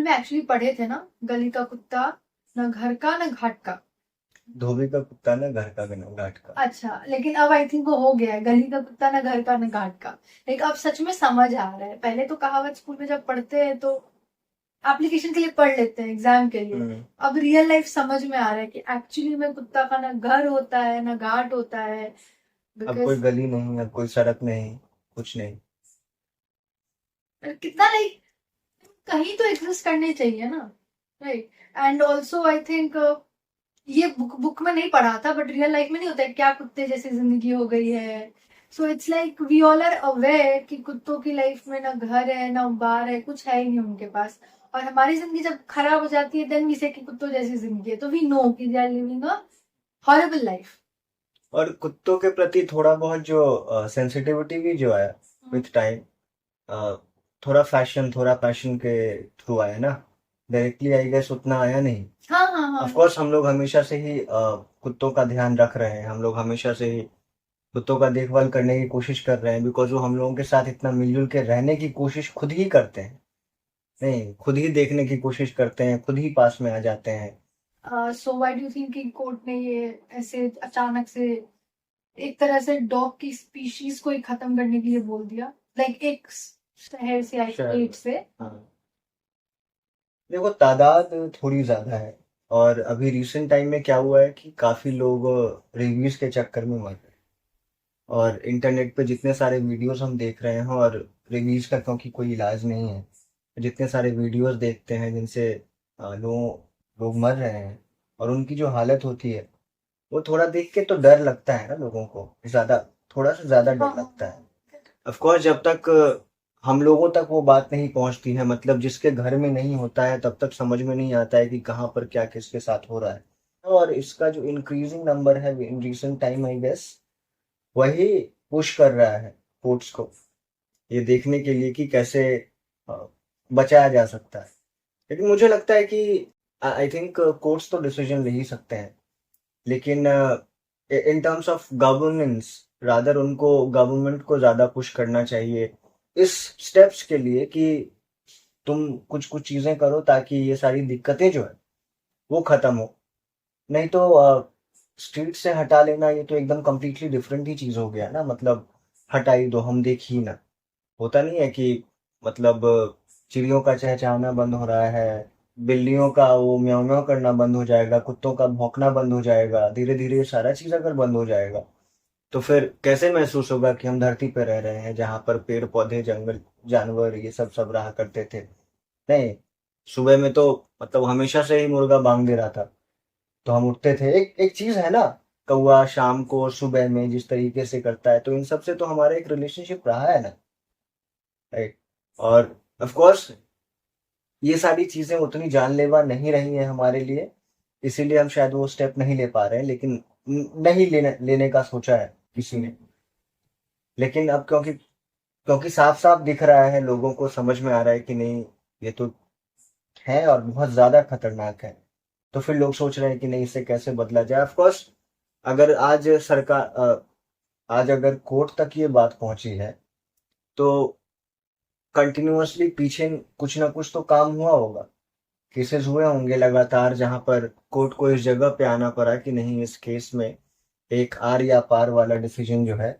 School में actually पढ़े थे ना, गली का कुत्ता न घर का न घाट का। धोबी का कुत्ता ना घर का बिना घाट का। अच्छा, लेकिन अब आई थिंक वो हो गया है, गली का कुत्ता न घर का न घाट का। लेकिन अब सच में समझ आ रहा है। पहले तो कहावत स्कूल में जब पढ़ते हैं तो एप्लीकेशन के लिए पढ़ लेते हैं, एग्जाम के लिए। हम्म। अब रियल लाइफ समझ में आ रहा है कि एक्चुअली में कुत्ता का ना घर होता है ना घाट होता है। अब कोई बिकॉज गली नहीं, अब कोई सड़क नहीं, कुछ नहीं। कितना नहीं, कहीं तो एग्जिस्ट करने चाहिए ना, right. And also I think ये बुक बुक में नहीं पढ़ा था, बट रियल लाइफ में नहीं होता है क्या कुत्ते जैसी जिंदगी हो गई है। So it's like we all are aware कि कुत्तों की लाइफ में ना घर है ना बार है, कुछ है ही नहीं उनके पास। और हमारी जिंदगी जब खराब हो जाती है देन वी से कि कुत्तों जैसी जिंदगी है, तो वी नो कि they are living a horrible life. और कुत्तों के प्रति थोड़ा बहुत जो सेंसिटिविटी भी जो है विथ टाइम, थोड़ा फैशन, थोड़ा पैशन के थ्रू आया ना। डायरेक्टली आई गेस उतना आया नहीं। हाँ हाँ हाँ ऑफ कोर्स हम लोग हमेशा से ही कुत्तों का ध्यान रख रहे हैं, हम लोग हमेशा से ही कुत्तों का देखभाल करने की कोशिश कर रहे हैं, बिकॉज वो हम लोगों के साथ इतना मिलजुल के रहने की कोशिश खुद ही करते हैं। नहीं, खुद ही देखने की कोशिश करते हैं, खुद ही पास में आ जाते हैं। So why do you think कि कोर्ट ने ये ऐसे अचानक से एक तरह से डॉग की स्पीशीज को ही खत्म करने के लिए बोल दिया, लाइक एक शहर से या एक शायद। स्टेट से। हाँ, देखो तादाद थोड़ी ज्यादा है। और अभी रिसेंट टाइम में क्या हुआ है कि काफी लोग रिव्यूज के चक्कर में मर रहे हैं। और इंटरनेट पे जितने सारे वीडियोस हम देख रहे हैं, और रिव्यूज का क्योंकि कोई इलाज नहीं है, जितने सारे वीडियोस देखते हैं जिनसे लोग मर रहे हैं और उनकी जो हालत होती है, वो थोड़ा देख के तो डर लगता है ना लोगों को। ज्यादा, थोड़ा सा ज्यादा हाँ डर हाँ लगता है। हाँ। ऑफ कोर्स जब तक हम लोगों तक वो बात नहीं पहुंचती है, मतलब जिसके घर में नहीं होता है, तब तक समझ में नहीं आता है कि कहाँ पर क्या किसके साथ हो रहा है। और इसका जो इंक्रीजिंग नंबर है in recent time I guess, वही पुश कर रहा है कोर्ट्स को, ये देखने के लिए कि कैसे अ, बचाया जा सकता है। लेकिन मुझे लगता है कि आई थिंक कोर्ट्स तो डिसीजन ले ही सकते हैं, लेकिन in terms of governance, rather उनको, गवर्नमेंट को ज्यादा पुश करना चाहिए इस स्टेप्स के लिए कि तुम कुछ कुछ चीजें करो ताकि ये सारी दिक्कतें जो है वो खत्म हो। नहीं तो स्ट्रीट से हटा लेना, ये तो एकदम कम्प्लीटली डिफरेंट ही चीज हो गया ना। मतलब हटा ही दो, हम देख ही ना। होता नहीं है कि मतलब चिड़ियों का चहचहाना बंद हो रहा है, बिल्लियों का वो म्याऊं म्याऊं करना बंद हो जाएगा, कुत्तों का भौंकना बंद हो जाएगा, धीरे धीरे ये सारा चीज अगर बंद हो जाएगा, तो फिर कैसे महसूस होगा कि हम धरती पर रह रहे हैं जहां पर पेड़ पौधे, जंगल, जानवर, ये सब सब रहा करते थे। नहीं, सुबह में तो मतलब हमेशा से ही मुर्गा बांग दे रहा था, तो हम उठते थे। एक एक चीज है ना, कौवा शाम को और सुबह में जिस तरीके से करता है, तो इन सब से तो हमारा एक रिलेशनशिप रहा है ना। राइट। और ऑफ कोर्स ये सारी चीजें उतनी जानलेवा नहीं रही हैं हमारे लिए, इसीलिए हम शायद वो स्टेप नहीं ले पा रहे हैं। लेकिन नहीं लेने लेने का सोचा है किसी ने। लेकिन अब क्योंकि क्योंकि साफ साफ दिख रहा है, लोगों को समझ में आ रहा है कि नहीं, ये तो है और बहुत ज्यादा खतरनाक है, तो फिर लोग सोच रहे हैं कि नहीं, इससे कैसे बदला जाए। ऑफ कोर्स अगर आज सरकार आज अगर कोर्ट तक ये बात पहुंची है, तो कंटिन्यूअसली पीछे कुछ ना कुछ तो काम हुआ होगा। केसेस हुए होंगे लगातार जहां पर कोर्ट को इस जगह पे आना पड़ा कि नहीं, इस केस में एक आर या पार वाला डिसीजन जो है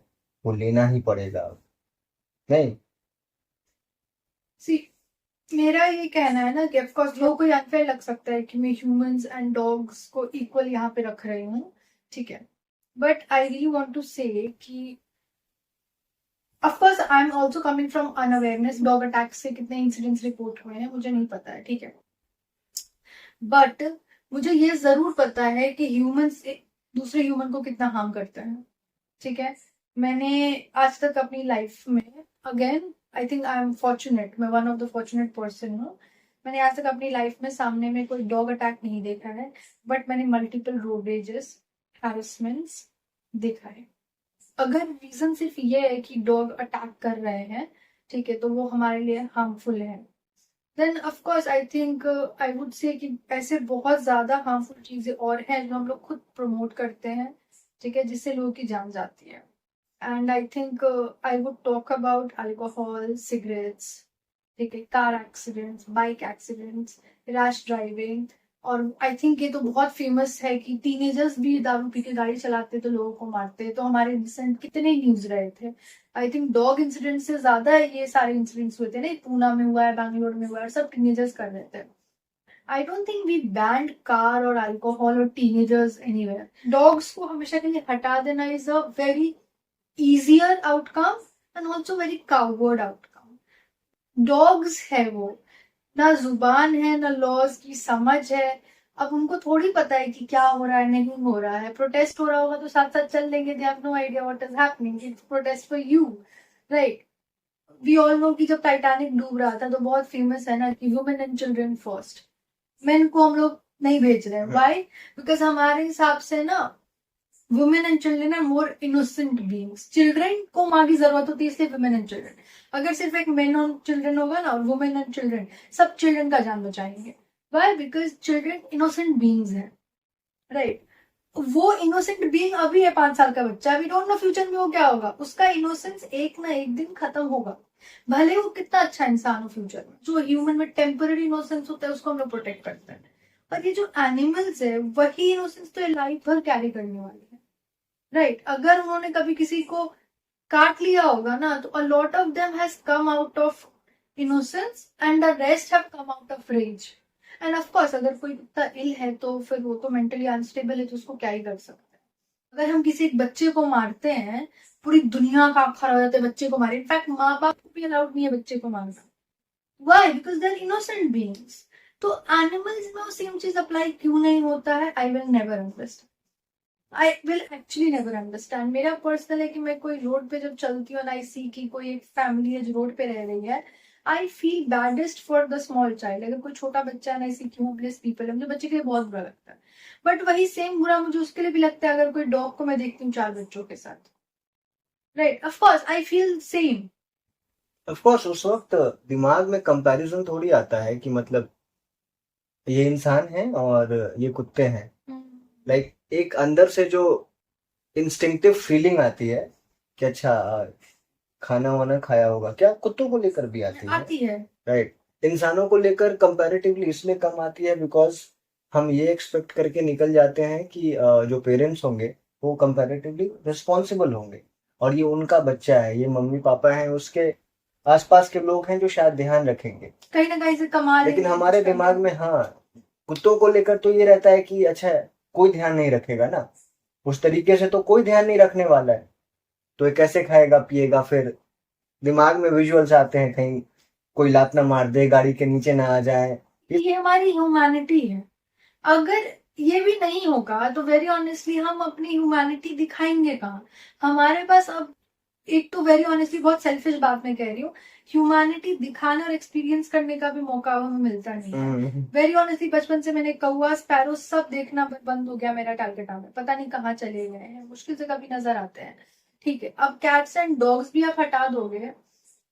वो लेना ही पड़ेगा। नहीं। सी, मेरा ये कहना है ना कि ऑफ कोर्स लोगों को अनफेयर लग सकता है कि मैं ह्यूमंस एंड डॉग्स को इक्वल यहाँ पे रख रही हूँ, ठीक है। But I really want to say कि of course I am also coming from unawareness. Dog attack से कितने इंसिडेंट्स रिपोर्ट हुए हैं मुझे नहीं पता है, ठीक है। बट मुझे ये जरूर पता है कि ह्यूमंस दूसरे ह्यूमन को कितना हार्म करते हैं, ठीक है। मैंने आज तक अपनी लाइफ में, again I think I am fortunate, मैं one of the fortunate person हूँ। मैंने आज तक अपनी लाइफ में सामने में कोई डॉग अटैक नहीं देखा है, बट मैंने मल्टीपल रोडेजेस, हैरेसमेंट्स देखा है। अगर रीजन सिर्फ ये है कि डॉग अटैक कर रहे हैं, ठीक है, तो वो हमारे लिए हार्मफुल है, then of course I think I would say कि ऐसे बहुत ज्यादा हार्मफुल चीजें और हैं जो हम लोग खुद प्रमोट करते हैं, ठीक है, जिससे लोगों की जान जाती है। And I think I would talk about alcohol, cigarettes, ठीक है, car accidents, bike accidents, rash driving, और आई थिंक ये तो बहुत फेमस है कि टीनेजर्स भी दारू पी के गाड़ी चलाते तो लोगों को मारते। तो हमारे रिसेंट कितने न्यूज रहे थे, आई थिंक डॉग इंसिडेंट से ज्यादा ये सारे इंसिडेंट्स हुए थे ना, पूना में हुआ है, बैंगलोर में हुआ है, सब टीनेजर्स कर रहे थे। I don't think we band car और अल्कोहल और टीनेजर्स एनीवेयर। डॉग्स को हमेशा के लिए हटा देना is a very easier outcome and also very coward outcome. Dogs है वो, ना जुबान है ना लॉज की समझ है। अब उनको थोड़ी पता है कि क्या हो रहा है नहीं हो रहा है। प्रोटेस्ट हो रहा होगा तो साथ साथ चल लेंगे, they have no idea what is happening, it's protest for you, right. We all know कि जब टाइटैनिक डूब रहा था तो बहुत फेमस है ना कि women and children first, main को हम लोग नहीं भेज रहे हैं। व्हाई? बिकॉज हमारे हिसाब से ना women and children are more innocent beings. Children को माँ की जरूरत होती है, इसलिए वुमेन एंड चिल्ड्रन। अगर सिर्फ एक मेन और चिल्ड्रन होगा ना और वुमेन एंड चिल्ड्रन, सब चिल्ड्रन का जान बचाएंगे। Why? Because children innocent beings हैं, राइट। वो इनोसेंट बीइंग अभी है 5 साल का बच्चा, वी डोंट नो फ्यूचर में वो क्या होगा। उसका इनोसेंस एक ना एक दिन खत्म होगा, भले वो कितना अच्छा इंसान हो फ्यूचर में। जो ह्यूमन में टेम्पररी इनोसेंस होता है उसको हम लोग प्रोटेक्ट करते हैं, पर ये जो एनिमल्स है वही इनोसेंस तो लाइफ भर कैरी करने वाले हैं, राइट। अगर उन्होंने कभी किसी को काट लिया होगा ना तो a lot of them has come out of innocence and the rest have come out of rage. And of course अगर कोई इतना इल है तो फिर वो तो मेंटली अनस्टेबल है, तो उसको क्या ही कर सकते हैं। अगर हम किसी एक बच्चे को मारते हैं, पूरी दुनिया का खड़ा हो जाता है बच्चे को मारे। इनफैक्ट माँ बाप को भी अलाउड नहीं है बच्चे को मारना। Why? Because they are innocent beings. तो एनिमल्स में वो सेम चीज अप्लाई क्यों नहीं होता है, I will never understand. I will actually never understand. मेरा पर्सनल है कि मैं कोई रोड पे जब चलती हूँ, आई सी कि कोई एक फैमिली है जो रोड पे रह रही है, I feel baddest for the small child. अगर कोई छोटा बच्चा है, आई सी कि होमलेस पीपल है, मुझे बच्चे के लिए बहुत बुरा लगता है। बट वही सेम बुरा मुझे उसके लिए भी लगता है अगर कोई डॉग को मैं देखती हूँ 4 बच्चों के साथ, right. Of course I feel same. Of course उस वक्त दिमाग में कंपैरिजन थोड़ी आता है कि मतलब ये इंसान है और ये कुत्ते हैं। लाइक एक अंदर से जो इंस्टिंक्टिव फीलिंग आती है कि अच्छा खाना वाना खाया होगा, क्या कुत्तों को लेकर भी आती है, राइट। इंसानों को लेकर कंपैरेटिवली इसलिए कम आती है बिकॉज हम ये एक्सपेक्ट करके निकल जाते हैं कि जो पेरेंट्स होंगे वो कंपैरेटिवली रिस्पॉन्सिबल होंगे और ये उनका बच्चा है, ये मम्मी पापा हैं, उसके आसपास के लोग हैं जो शायद ध्यान रखेंगे कहीं ना कहीं से कमा लेकिन हमारे दिमाग में हाँ कुत्तों को लेकर तो ये रहता है कि अच्छा कोई ध्यान नहीं रखेगा ना, उस तरीके से तो कोई ध्यान नहीं रखने वाला है, तो ये कैसे खाएगा पिएगा। फिर दिमाग में विजुअल्स आते हैं कहीं कोई लात ना मार दे, गाड़ी के नीचे ना आ जाए। ये हमारी ह्यूमैनिटी है। अगर ये भी नहीं होगा तो वेरी ऑनेस्टली हम अपनी ह्यूमैनिटी दिखाएंगे कहाँ। हमारे पास अब एक तो वेरी ऑनेस्टली बहुत सेल्फिश बात मैं कह रही हूँ, ह्यूमैनिटी दिखाने और एक्सपीरियंस करने का भी मौका हमें मिलता नहीं है। वेरी ऑनेस्टली बचपन से मैंने कौवा स्पैरो सब देखना बंद हो गया मेरा कैलकाटा में, पता नहीं कहाँ चले गए हैं, मुश्किल से कभी नजर आते हैं। ठीक है, अब कैट्स एंड डॉग्स भी आप हटा दोगे।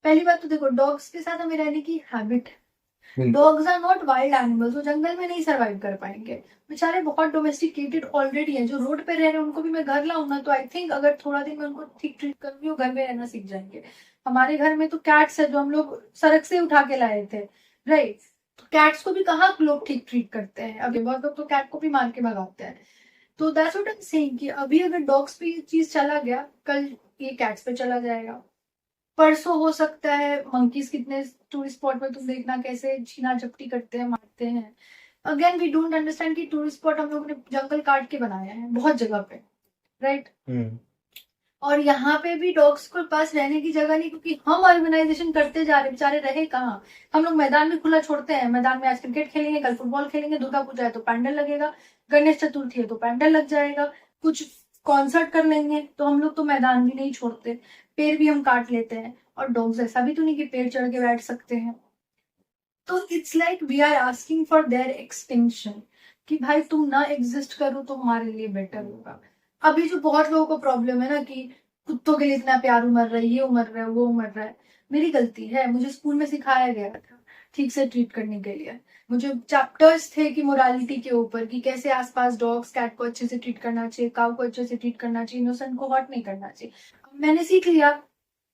पहली बात तो देखो डॉग्स के साथ हमें रहने की हैबिट है। Dogs are not wild animals, वो जंगल में नहीं सर्वाइव कर पाएंगे। बेचारे बहुत डोमेस्टिकेटेड ऑलरेडी हैं, जो रोड पे रह रहे हैं उनको भी मैं घर लाऊं ना तो आई थिंक अगर थोड़ा दिन में उनको ठीक ट्रीट करूंगी वो घर में रहना सीख जाएंगे। हमारे घर में तो कैट्स है जो हम लोग सड़क से उठा के लाए थे, राइट। तो कैट्स को भी कहाँ लोग ठीक ट्रीट करते हैं, अभी बहुत लोग तो कैट को भी मार के भगाते हैं। तो that's what I am saying कि अभी अगर डॉग्स पे ये चीज चला गया, कल ये कैट्स पे चला जाएगा, परसों हो सकता है मंकीज। कितने टूरिस्ट स्पॉट में तुम देखना कैसे छीना झपटी करते हैं, मारते हैं। अगेन वी डोंट अंडरस्टैंड कि टूरिस्ट स्पॉट हम लोग ने जंगल काट के बनाया है बहुत जगह पे, राइट। और यहाँ पे भी डॉग्स को पास रहने की जगह नहीं, क्योंकि हम ऑर्गेनाइजेशन करते जा रहे, बेचारे रहे कहाँ। हम लोग मैदान में खुला छोड़ते हैं, मैदान में आज क्रिकेट खेलेंगे, कल फुटबॉल खेलेंगे, दुर्गा पूजा है तो पैंडल लगेगा, गणेश चतुर्थी है तो पैंडल लग जाएगा, कुछ कॉन्सर्ट कर लेंगे, तो हम लोग तो मैदान भी नहीं छोड़ते, पेड़ भी हम काट लेते हैं। और डॉग्स ऐसा भी तो नहीं कि पेड़ चढ़ के बैठ सकते हैं। तो it's like we are asking for their extinction, कि भाई तुम ना एग्जिस्ट करो तो हमारे लिए बेटर होगा। अभी जो बहुत लोगों को प्रॉब्लम है ना कि कुत्तों के लिए इतना प्यार उमर रहा है, ये उमर रहा है, वो उमर रहा है, मेरी गलती है। मुझे स्कूल में सिखाया गया था ठीक से ट्रीट करने के लिए, मुझे चैप्टर्स थे कि मोरालिटी के ऊपर कि कैसे आसपास डॉग्स कैट को अच्छे से ट्रीट करना चाहिए, काऊ को अच्छे से ट्रीट करना चाहिए, इनोसेंट को हर्ट नहीं करना चाहिए। मैंने सीख लिया,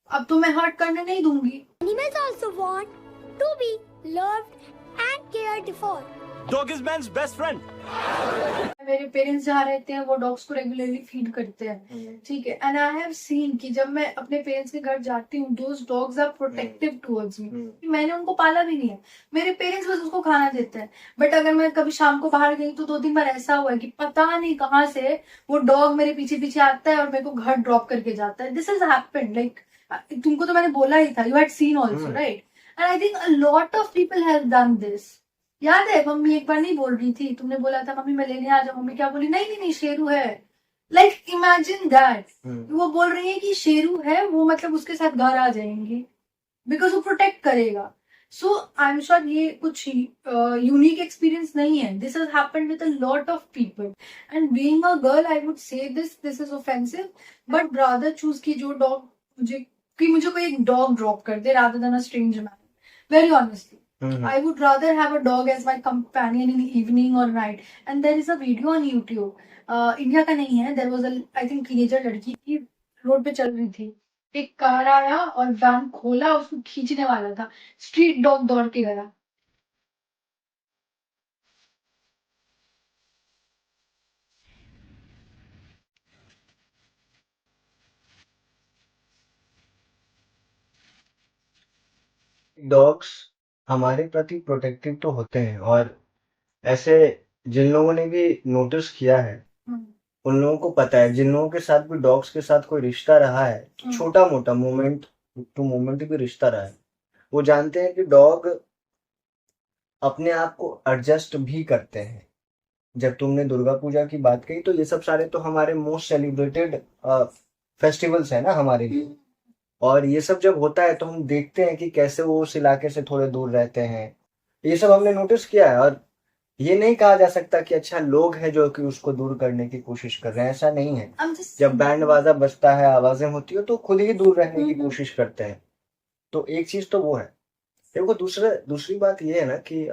अब तो मैं हर्ट करने नहीं दूंगी। Animals also want to be loved and cared for. Dog is man's best friend. मेरे पेरेंट्स जहाँ रहते हैं वो डॉग्स को रेगुलरली फीड करते हैं, ठीक है। एंड आई हैव सीन कि जब मैं अपने पेरेंट्स के घर जाती हूँ, those dogs are protective towards me. मैंने उनको पाला भी नहीं है, मेरे पेरेंट्स बस उसको खाना देते हैं। बट अगर मैं कभी शाम को बाहर गई तो 2-3 बार ऐसा हुआ है कि पता नहीं कहाँ से वो डॉग मेरे पीछे पीछे आता है और मेरे को घर ड्रॉप करके जाता है। दिस इज हैपेंड, लाइक तुमको तो मैंने बोला ही था, you had seen also, right? And I think a lot of people have done this. याद है मम्मी एक बार नहीं बोल रही थी, तुमने बोला था मम्मी मैं लेने आ जाऊं, मम्मी क्या बोली? नहीं नहीं नहीं, शेरू है। लाइक इमेजिन दैट, वो बोल रही है कि शेरू है, वो मतलब उसके साथ घर आ जाएंगी बिकॉज वो प्रोटेक्ट करेगा। सो आई एम श्योर ये कुछ यूनिक एक्सपीरियंस नहीं है, this has happened with a lot of people. And being a girl I would से this is offensive, but rather choose की जो डॉग मुझे कोई एक डॉग ड्रॉप कर दे rather than a stranger man, very honestly. I would rather have a dog as my companion in evening or night. And there is a video on YouTube. India का नहीं है। There was a I think teenager लड़की की road पे चल रही थी, एक कार आया और वैन खोला, उसको खींचने वाला था, स्ट्रीट डॉग दौड़ के गया। डॉग्स हमारे प्रति प्रोटेक्टिव तो होते हैं, और ऐसे जिन लोगों ने भी नोटिस किया है उन लोगों को पता है, जिन लोगों के साथ भी डॉग्स के साथ कोई रिश्ता रहा है, छोटा मोटा मोमेंट टू मोमेंट भी रिश्ता रहा है, वो जानते हैं कि डॉग अपने आप को एडजस्ट भी करते हैं। जब तुमने दुर्गा पूजा की बात कही तो ये सब सारे तो हमारे मोस्ट सेलिब्रेटेड फेस्टिवल्स है ना हमारे लिए, और ये सब जब होता है तो हम देखते हैं कि कैसे वो उस इलाके से थोड़े दूर रहते हैं। ये सब हमने नोटिस किया है, और ये नहीं कहा जा सकता कि अच्छा लोग हैं जो कि उसको दूर करने की कोशिश कर रहे हैं, ऐसा नहीं है। जब बैंड बाजा बजता है, आवाजें होती है, तो खुद ही दूर रहने की कोशिश करते हैं। तो एक चीज तो वो है। देखो दूसरी बात ये है ना कि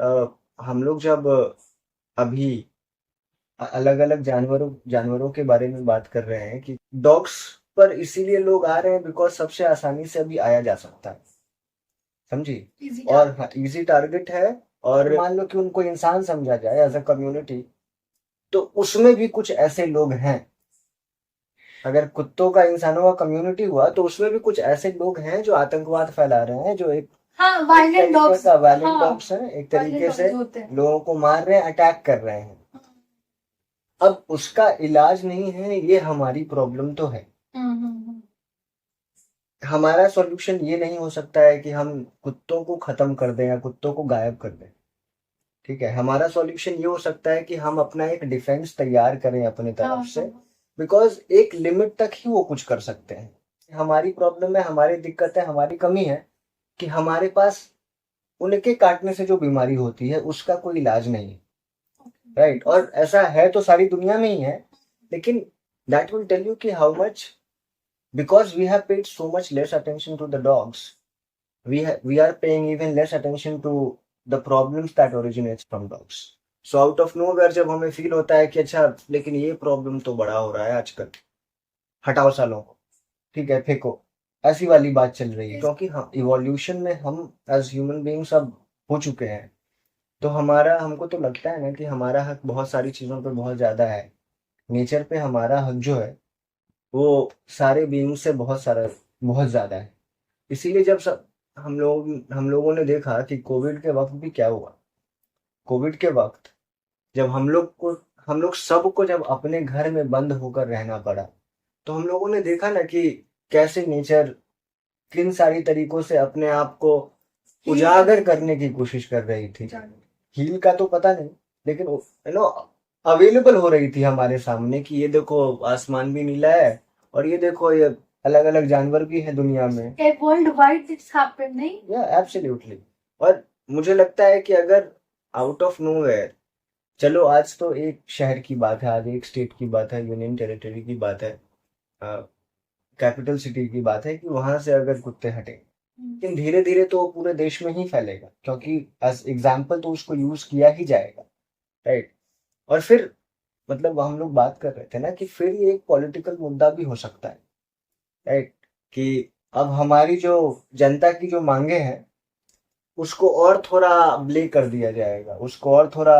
हम लोग जब अभी अलग अलग जानवरों के बारे में बात कर रहे हैं कि डॉग्स पर इसीलिए लोग आ रहे हैं बिकॉज सबसे आसानी से अभी आया जा सकता है, समझी? और इजी टारगेट है, और मान लो कि उनको इंसान समझा जाए एज अ कम्युनिटी, तो उसमें भी कुछ ऐसे लोग हैं। अगर कुत्तों का इंसानों का कम्युनिटी हुआ तो उसमें भी कुछ ऐसे लोग हैं जो आतंकवाद फैला रहे हैं, जो एक वायलेंट डॉग्स हैं, एक तरीके से लोगों को मार रहे हैं, अटैक कर रहे हैं। अब उसका इलाज नहीं है, ये हमारी प्रॉब्लम तो है। हमारा सॉल्यूशन ये नहीं हो सकता है कि हम कुत्तों को खत्म कर दें या कुत्तों को गायब कर दें, ठीक है? हमारा सॉल्यूशन ये हो सकता है कि हम अपना एक डिफेंस तैयार करें अपने तरफ से, बिकॉज एक लिमिट तक ही वो कुछ कर सकते हैं। हमारी प्रॉब्लम है, हमारी दिक्कत है, हमारी कमी है कि हमारे पास उनके काटने से जो बीमारी होती है उसका कोई इलाज नहीं है, राइट? और ऐसा है तो सारी दुनिया में ही है, लेकिन दैट विल टेल यू कि how much, because we have paid so much less attention to the dogs, we are paying even less attention to the problems that originates from dogs. So out of nowhere जब हमें feel होता है कि अच्छा लेकिन ये problem तो बड़ा हो रहा है आजकल, हटाओ सालों को, ठीक है, फेंको, ऐसी वाली बात चल रही है, क्योंकि हम इवोल्यूशन में हम एज ह्यूमन बीइंग्स अब हो चुके हैं। तो हमको तो लगता है ना कि हमारा हक बहुत सारी चीजों पे बहुत ज्यादा है। नेचर पे हमारा हक जो है वो सारे बीइंग से बहुत ज्यादा है। इसीलिए जब हम लोगों ने देखा कि कोविड के वक्त भी क्या हुआ। कोविड के वक्त जब हम लोग सबको जब अपने घर में बंद होकर रहना पड़ा, तो हम लोगों ने देखा ना कि कैसे नेचर किन सारी तरीकों से अपने आप को उजागर करने की कोशिश कर रही थी। हील का तो पता नहीं, लेकिन अवेलेबल हो रही थी हमारे सामने कि ये देखो आसमान भी नीला है, और ये देखो ये अलग अलग जानवर भी हैं दुनिया में। वर्ल्ड वाइड दिस हैपेंड, नहीं? या एब्सोल्युटली। और मुझे लगता है कि अगर आउट ऑफ नोवेयर, चलो आज तो एक शहर की बात है, आज एक स्टेट की बात है, यूनियन टेरिटरी की बात है, कैपिटल सिटी की बात है कि वहां से अगर कुत्ते हटे, लेकिन धीरे धीरे तो पूरे देश में ही फैलेगा, क्योंकि एज एग्जाम्पल तो उसको यूज किया ही जाएगा, राइट? और फिर मतलब हम लोग बात कर रहे थे ना कि फिर ये एक पॉलिटिकल मुद्दा भी हो सकता है, राइट? कि अब हमारी जो जनता की जो मांगे हैं उसको और थोड़ा ब्ले कर दिया जाएगा, उसको और थोड़ा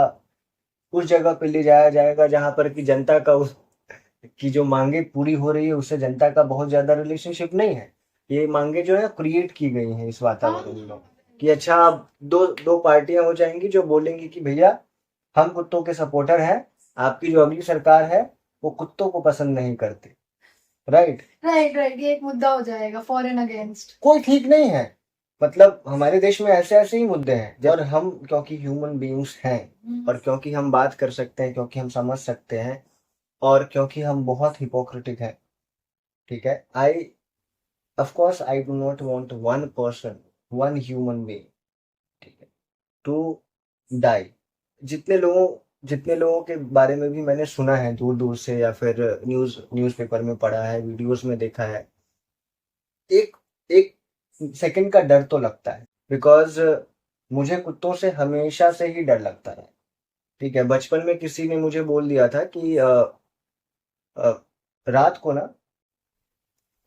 उस जगह पे ले जाया जाएगा जहां पर कि जनता का उस की जो मांगे पूरी हो रही है उससे जनता का बहुत ज्यादा रिलेशनशिप नहीं है। ये मांगे जो है क्रिएट की गई हैं इस वातावरण में कि अच्छा अब दो दो पार्टियां हो जाएंगी जो बोलेंगी कि भैया हम कुत्तों के सपोर्टर हैं, आपकी जो अगली सरकार है वो कुत्तों को पसंद नहीं करती। राइट राइट राइट, ये एक मुद्दा हो जाएगा फॉर एंड अगेंस्ट। कोई ठीक नहीं है। मतलब हमारे देश में ऐसे ऐसे ही मुद्दे हैं और हम क्योंकि ह्यूमन बीइंग्स हैं और क्योंकि हम बात कर सकते हैं, क्योंकि हम समझ सकते हैं और क्योंकि हम बहुत हिपोक्रेटिक हैं, ठीक है, I of course I do not want one person, one human being, ठीक है, टू डाई। जितने लोगों के बारे में भी मैंने सुना है दूर दूर से या फिर न्यूज़पेपर में पढ़ा है, वीडियोस में देखा है, एक एक सेकंड का डर तो लगता है बिकॉज मुझे कुत्तों से हमेशा से ही डर लगता है। ठीक है, बचपन में किसी ने मुझे बोल दिया था कि रात को ना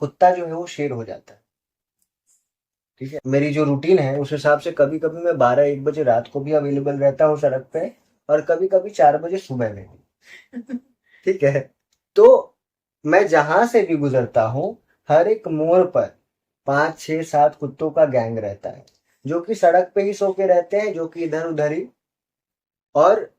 कुत्ता जो है वो शेर हो जाता है। ठीक है, मेरी जो रूटीन है उस हिसाब से कभी कभी मैं 12-1 बजे रात को भी अवेलेबल रहता हूँ सड़क पे और कभी कभी 4 बजे सुबह में भी। ठीक है, तो मैं जहां से भी गुजरता हूँ हर एक मोड़ पर 5-6-7 कुत्तों का गैंग रहता है जो कि सड़क पे ही सो के रहते हैं, जो कि इधर उधर ही, और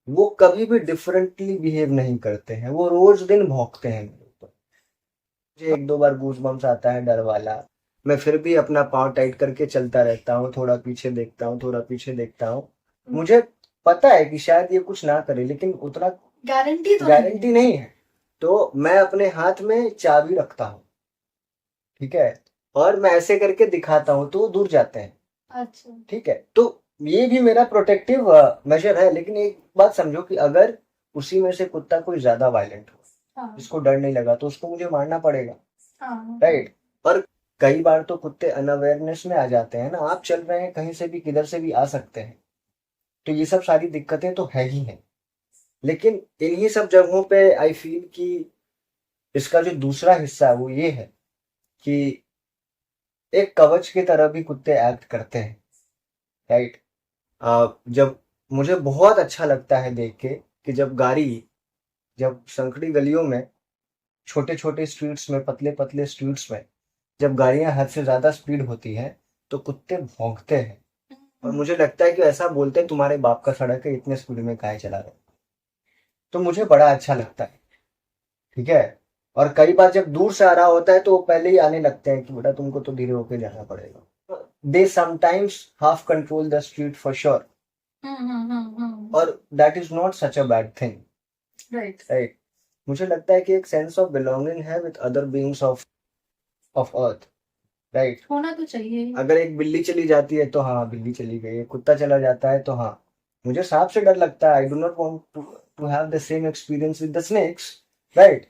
वो कभी भी डिफरेंटली बिहेव नहीं करते हैं, वो रोज दिन भौंकते हैं मेरे ऊपर। मुझे 1-2 बार गूज बम्स आता है डर वाला, मैं फिर भी अपना पाँव टाइट करके चलता रहता हूँ, थोड़ा पीछे देखता हूँ, थोड़ा पीछे देखता हूँ। मुझे पता है कि शायद ये कुछ ना करे लेकिन उतना गारंटी नहीं है, तो मैं अपने हाथ में चाबी रखता हूँ, ठीक है, और मैं ऐसे करके दिखाता हूँ तो वो दूर जाते हैं। अच्छा, ठीक है, तो ये भी मेरा प्रोटेक्टिव मेजर है। लेकिन एक बात समझो कि अगर उसी में से कुत्ता कोई ज्यादा वायलेंट हो, हाँ जिसको डर नहीं लगा, तो उसको मुझे मारना पड़ेगा। हाँ राइट, और कई बार तो कुत्ते अनअवेयरनेस में आ जाते हैं ना, आप चल रहे हैं कहीं से भी किधर से भी आ सकते हैं, तो ये सब सारी दिक्कतें तो है ही हैं। लेकिन इन्हीं सब जगहों पे आई फील कि इसका जो दूसरा हिस्सा है वो ये है कि एक कवच की तरह भी कुत्ते एक्ट करते हैं। राइट, जब मुझे बहुत अच्छा लगता है देख के कि जब संकड़ी गलियों में, छोटे छोटे स्ट्रीट्स में, पतले पतले स्ट्रीट्स में जब गाड़ियां हद से ज्यादा स्पीड होती हैं तो कुत्ते भौंकते हैं और मुझे लगता है कि ऐसा बोलते हैं तुम्हारे बाप का सड़क है, इतने स्पीड में काहे चला रहे हो। तो मुझे बड़ा अच्छा लगता है। ठीक है, और कई बार जब दूर से आ रहा होता है तो वो पहले ही आने लगते हैं कि बेटा तुमको तो धीरे होके जाना पड़ेगा। They sometimes half control the street for sure, और that is not such a bad thing. Right right, मुझे लगता है कि एक सेंस ऑफ बिलोंगिंग है with other beings of earth. Right, होना तो चाहिए। अगर एक बिल्ली चली जाती है तो हाँ बिल्ली चली गई, एक कुत्ता चला जाता है तो हाँ। मुझे सांप से डर लगता है, I do not want to have the same experience with the snakes. Right,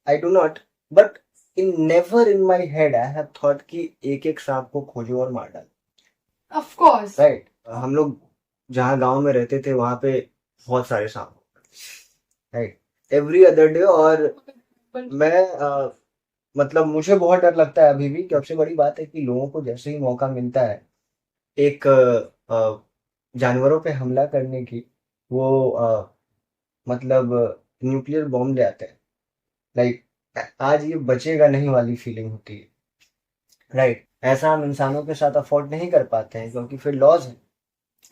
I do not, but in never in my head I have thought कि एक एक सांप को खोजो और मार डालो। Of course. राइट, हम लोग जहाँ गांव में रहते थे वहां पे बहुत सारे सांप, राइट, एवरी अदर डे। और मैं मतलब मुझे बहुत डर लगता है अभी भी। कि सबसे बड़ी बात है कि लोगों को जैसे ही मौका मिलता है एक जानवरों पे हमला करने की, वो मतलब न्यूक्लियर बॉम्ब ले आते हैं। लाइक आज ये बचेगा नहीं वाली फीलिंग होती है। राइट, ऐसा हम इंसानों के साथ अफोर्ड नहीं कर पाते हैं क्योंकि फिर लॉज है।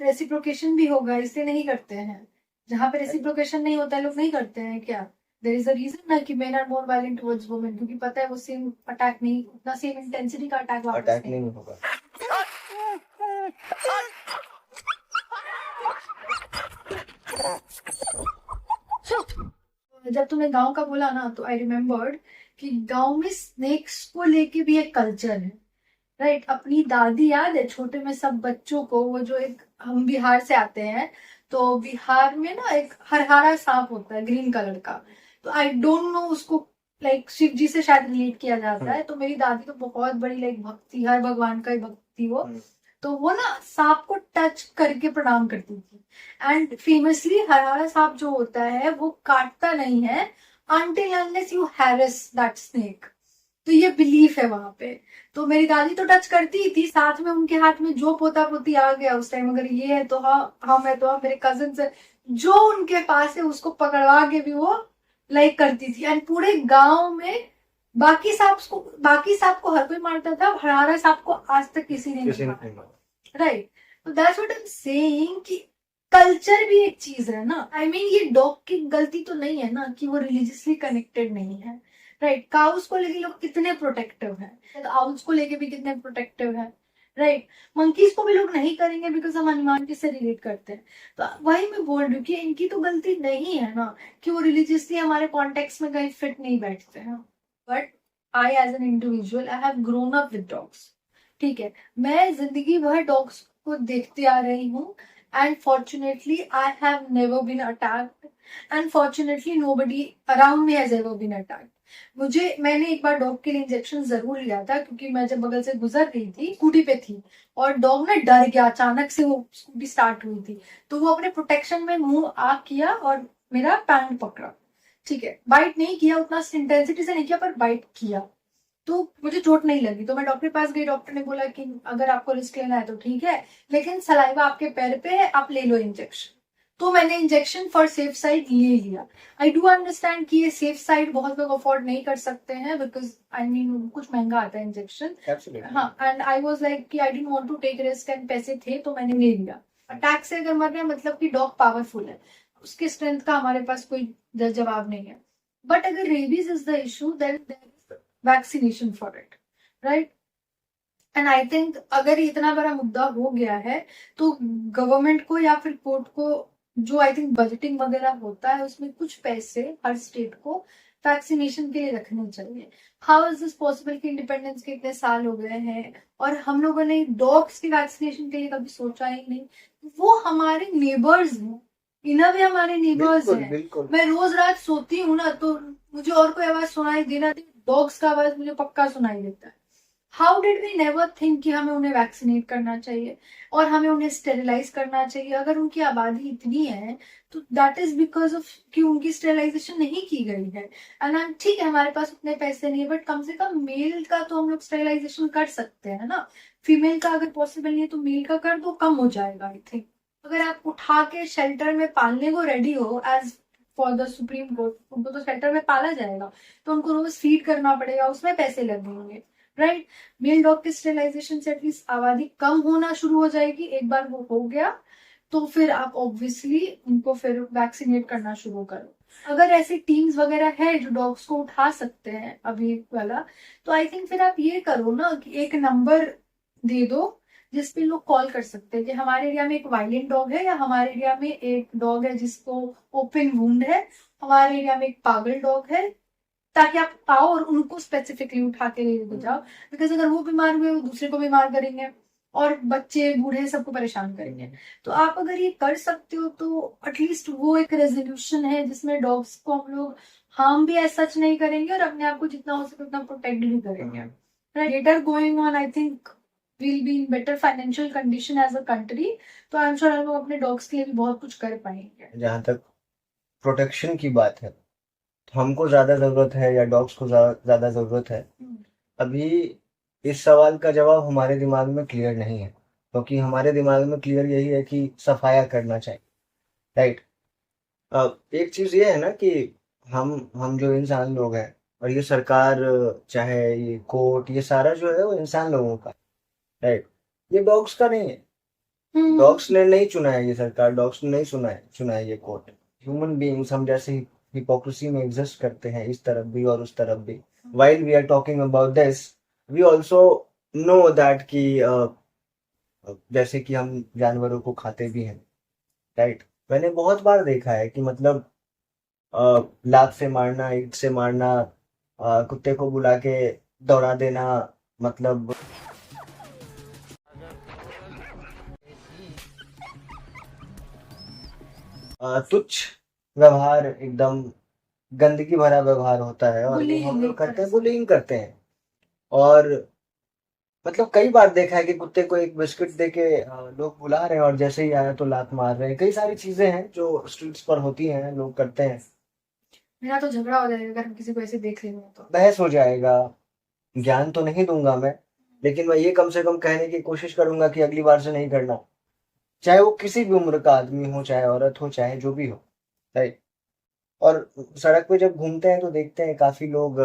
रेसिप्रोकेशन भी होगा, इसलिए नहीं करते हैं। जहाँ पे रेसिप्रोकेशन नहीं होता है लोग नहीं करते हैं क्या? देयर इज अ रीजन ना कि men are more violent towards women, क्योंकि पता है वो सेम अटैक नहीं, उतना सेम इंटेंसिटी का अटैक वापस अटैक नहीं। नहीं होगा। जब तुमने गांव का बोला ना तो आई रिमेम्बर्ड कि गांव में स्नेक्स को लेके भी एक कल्चर है। राइट, अपनी दादी याद है छोटे में सब बच्चों को, वो जो एक, हम बिहार से आते हैं तो बिहार में ना एक हरहारा सांप होता है ग्रीन कलर का, तो आई डोंट नो उसको लाइक शिव जी से शायद रिलेट किया जाता है। तो मेरी दादी तो बहुत बड़ी लाइक भक्ति, हर भगवान का ही भक्ति वो, तो वो ना सांप को टच करके प्रणाम करती थी। एंड फेमसली हरहारा सांप जो होता है वो काटता नहीं है until unless you harass that snake. तो ये बिलीफ है वहां पे। तो मेरी दादी तो टच करती ही थी, साथ में उनके हाथ में जो पोता पोती आ गया उस टाइम, अगर ये है तो हाँ, हम है तो हाँ, मेरे कजन है जो उनके पास है उसको पकड़वा के भी वो लाइक करती थी। एंड पूरे गांव में बाकी सांप को हर कोई मारता था, हरारा सांप को आज तक किसी ने किसी नहीं ने मारा। नहीं माना। राइट, तो that's what I am saying कि कल्चर भी एक चीज है ना। आई मीन ये डॉग की गलती तो नहीं है ना कि वो रिलीजियसली कनेक्टेड नहीं है। राइट, काउस को लेके लोग कितने प्रोटेक्टिव हैं, आउल्स को लेके भी कितने प्रोटेक्टिव हैं। राइट, मंकीज को भी लोग नहीं करेंगे बिकॉज हम हनुमान से रिलेट करते हैं। तो वही मैं बोल रही हूँ कि इनकी तो गलती नहीं है ना कि वो रिलीजियसली हमारे कॉन्टेक्स्ट में कहीं फिट नहीं बैठते हैं। But I as an individual I have grown up with dogs. ठीक है, मैं जिंदगी भर डॉग्स को देखती आ रही हूँ and fortunately I have never been attacked and fortunately nobody around me has ever been attacked. मैंने एक बार डॉग के लिए इंजेक्शन जरूर लिया था क्योंकि मैं जब बगल से गुजर रही थी, स्कूटी पे थी और डॉग ना डर गया, अचानक से वो स्कूटी स्टार्ट हुई थी तो वो अपने प्रोटेक्शन में मुंह आ किया और मेरा पैंट पकड़ा। ठीक है, बाइट नहीं किया, उतना इंटेंसिटी से नहीं किया पर बाइट किया, तो मुझे चोट नहीं लगी। तो मैं डॉक्टर के पास गई, डॉक्टर ने बोला कि अगर आपको रिस्क लेना है तो ठीक है, लेकिन सलाइवा आपके पैर पे है, आप ले लो इंजेक्शन। तो मैंने इंजेक्शन फॉर सेफ साइड ले लिया। आई डू अंडरस्टैंड कि ये सेफ साइड बहुत लोग अफोर्ड नहीं कर सकते हैं बिकॉज आई मीन कुछ महंगा आता है इंजेक्शन। हाँ, एंड आई वाज लाइक कि I didn't want to take risk and पैसे थे तो मैंने ले लिया। अटैक से अगर मर रहे हैं मतलब कि डॉग पावरफुल है, उसके स्ट्रेंथ का हमारे पास कोई जवाब नहीं है। बट अगर rabies is the issue then vaccination for it, right. And I think अगर ये इतना बड़ा मुद्दा हो गया है तो गवर्नमेंट को या फिर कोर्ट को, जो आई थिंक बजटिंग वगैरह होता है उसमें कुछ पैसे हर स्टेट को वैक्सीनेशन के लिए रखने चाहिए। हाउ इज दिस पॉसिबल कि इंडिपेंडेंस के इतने साल हो गए हैं और हम लोगों ने डॉग्स की वैक्सीनेशन के लिए कभी सोचा ही नहीं। वो हमारे नेबर्स हैं, इन्हें भी हमारे नेबर्स हैं। बिल्कुल। मैं रोज रात सोती हूँ ना तो मुझे और कोई आवाज सुनाई देना, डॉग्स का आवाज मुझे पक्का सुनाई देता है। How did we never think कि हमें उन्हें वैक्सीनेट करना चाहिए और हमें उन्हें स्टेरिलाइज करना चाहिए। अगर उनकी आबादी इतनी है तो दैट इज बिकॉज ऑफ कि उनकी स्टेरिलाइजेशन नहीं की गई है। एंड ठीक है, हमारे पास उतने पैसे नहीं है बट कम से कम मेल का तो हम लोग स्टेरिलाइजेशन कर सकते हैं ना। फीमेल का अगर पॉसिबल नहीं है तो मेल का कर दो, कम हो जाएगा आई थिंक। अगर आप उठा के शेल्टर में पालने को रेडी हो as for the Supreme Court, उनको तो शेल्टर में पाला जाएगा तो उनको रोज फीड करना पड़ेगा, उसमें पैसे लगेंगे। राइट, मेल डॉग के स्टेरिलाइजेशन से एटलीस्ट आबादी कम होना शुरू हो जाएगी। एक बार वो हो गया तो फिर आप ऑब्वियसली उनको फिर वैक्सीनेट करना शुरू करो। अगर ऐसी टीम्स वगैरह है जो डॉग्स को उठा सकते हैं अभी वाला, तो आई थिंक फिर आप ये करो ना कि एक नंबर दे दो जिसपे लोग कॉल कर सकते हैं कि हमारे एरिया में एक वायलेंट डॉग है या हमारे एरिया में एक डॉग है जिसको ओपन वुंड है, हमारे एरिया में एक पागल डॉग है, ताकि आप आओ और उनको स्पेसिफिकली उठा के ले जाओ। बिकॉज अगर वो बीमार हुए वो दूसरे को बीमार करेंगे और बच्चे बूढ़े सबको परेशान करेंगे। तो आप अगर ये कर सकते हो तो एटलीस्ट वो एक रेजोल्यूशन है जिसमें डॉग्स को हम लोग हार्म भी ऐसा सच नहीं करेंगे और अपने आप को जितना हो सके उतना प्रोटेक्ट भी करेंगे। Later going on I think will be in better financial condition as a country, तो आई एम श्योर हम लोग अपने डॉग्स के लिए भी बहुत कुछ कर पाएंगे। जहाँ तक प्रोटेक्शन की बात है तो हमको ज्यादा जरूरत है या डॉग्स को ज्यादा जरूरत है, अभी इस सवाल का जवाब हमारे दिमाग में क्लियर नहीं है। क्योंकि हमारे दिमाग में क्लियर यही है कि सफाया करना चाहिए, राइट। एक चीज ये है ना कि हम जो इंसान लोग हैं और ये सरकार चाहे ये कोर्ट, ये सारा जो है वो इंसान लोगों का, राइट। ये डॉग्स का नहीं है। डॉग्स ने नहीं चुना है ये सरकार, डॉग्स ने नहीं चुना है ये कोर्ट। ह्यूमन बीइंग्स हम जैसे हिपोक्रेसी में एग्जिस्ट करते हैं इस तरफ भी और उस तरफ भी। while we are talking about this we also know that कि जैसे कि हम जानवरों को खाते भी हैं, राइट। मैंने बहुत बार देखा है कि मतलब लात से मारना, ईंट से मारना, कुत्ते को बुला के दौड़ा देना, मतलब तुच्छ व्यवहार, एकदम गंदगी भरा व्यवहार होता है और वो हम लोग करते हैं, बुलिंग करते हैं। और मतलब कई बार देखा है कि कुत्ते को एक बिस्किट देके लोग बुला रहे हैं और जैसे ही आया तो लात मार रहे हैं। कई सारी चीजें हैं जो स्ट्रीट्स पर होती हैं, लोग करते हैं। मेरा तो झगड़ा हो जाएगा अगर हम किसी को ऐसे देख लेंगे तो। बहस हो जाएगा, ज्ञान तो नहीं दूंगा मैं, लेकिन मैं ये कम से कम कहने की कोशिश करूंगा कि अगली बार से नहीं करना, चाहे वो किसी भी उम्र का आदमी हो, चाहे औरत हो, चाहे जो भी हो, राइट। और सड़क पे जब घूमते हैं तो देखते हैं काफी लोग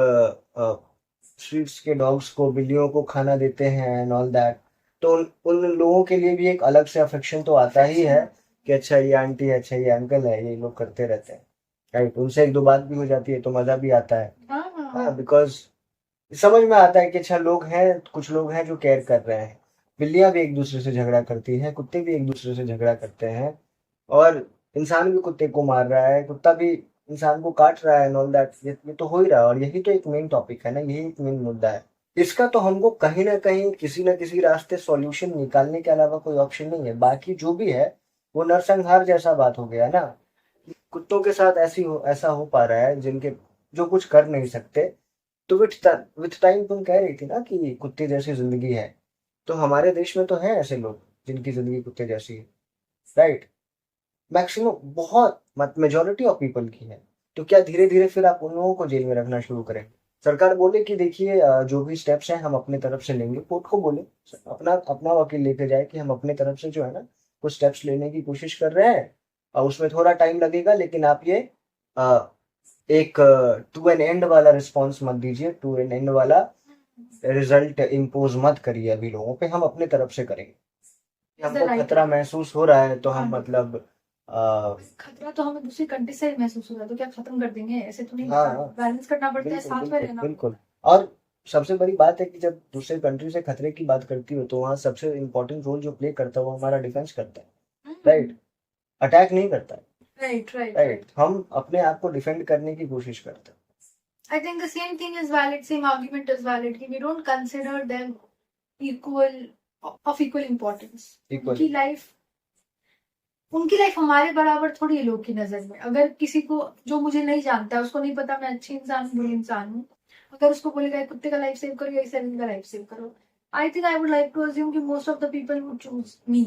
स्ट्रीट्स के डॉग्स को, बिल्लियों को खाना देते हैं एंड ऑल दैट। तो उन लोगों के लिए भी एक अलग से अफेक्शन तो आता ही है कि अच्छा ये आंटी है, अच्छा ये अंकल है, ये लोग करते रहते हैं, राइट। उनसे एक दो बात भी हो जाती है तो मजा भी आता है। हाँ हाँ, बिकॉज समझ में आता है कि अच्छा लोग हैं, कुछ लोग हैं जो केयर कर रहे हैं। बिल्लियां भी एक दूसरे से झगड़ा करती हैं, कुत्ते भी एक दूसरे से झगड़ा करते हैं, और इंसान भी कुत्ते को मार रहा है, कुत्ता भी इंसान को काट रहा है एंड ऑल दैट। ये तो हो ही रहा है, और यही तो एक मेन टॉपिक है ना, यही एक मेन मुद्दा है। इसका तो हमको कहीं ना कहीं किसी ना किसी रास्ते सॉल्यूशन निकालने के अलावा कोई ऑप्शन नहीं है। बाकी जो भी है वो नरसंहार जैसा बात हो गया ना, कुत्तों के साथ ऐसा हो पा रहा है जिनके जो कुछ कर नहीं सकते। तो विथ टाइम तुम कह रही थी ना कि कुत्ते जैसी जिंदगी है, तो हमारे देश में तो है ऐसे लोग जिनकी जिंदगी कुत्ते जैसी है, राइट। मैक्सिमम, बहुत मत मेजोरिटी ऑफ पीपल की है। तो क्या धीरे धीरे फिर आप उन लोगों को जेल में रखना शुरू करें? सरकार बोले कि देखिए जो भी स्टेप्स हैं हम अपने तरफ से लेंगे, कोर्ट को बोले, अपना अपना वकील लेके जाए कि हम अपने तरफ से जो है ना कुछ स्टेप्स लेने की कोशिश कर रहे हैं, और उसमें थोड़ा टाइम लगेगा, लेकिन आप ये अ, एक टू एन एंड वाला रिस्पॉन्स मत दीजिए, टू एन एंड वाला रिजल्ट इम्पोज मत करिए अभी लोगों पे, हम अपने तरफ से करेंगे। हमको खतरा महसूस हो रहा है तो हम मतलब खतरा तो हमें दूसरी कंट्री से ही महसूस हो रहा है, तो क्या खत्म कर देंगे? ऐसे तो नहीं, हाँ, बैलेंस करना पड़ता है, बिल्कुल साथ में बिल्कुल रहना। बिल्कुल। और सबसे बड़ी बात है कि जब दूसरे कंट्री से खतरे की बात करती हो तो वहाँ सबसे इम्पोर्टेंट रोल जो प्ले करता है वो हमारा डिफेंस करता है, राइट। अटैक नहीं करता है, राइट राइट राइट। हम अपने आप को डिफेंड करने की कोशिश करते हैं। I think the same thing is valid, same argument is valid. कि we don't consider them equal, of equal importance. Equal. उनकी लाइफ हमारे बराबर थोड़ी है लोग की नजर में। अगर किसी को, जो मुझे नहीं जानता है, उसको नहीं पता मैं अच्छी इंसान हूँ बुरी इंसान हूँ, अगर उसको बोलेगा एक कुत्ते का लाइफ सेव करो या इस एनिमल का लाइफ सेव करो, I think I would like to assume कि most of the people would choose me,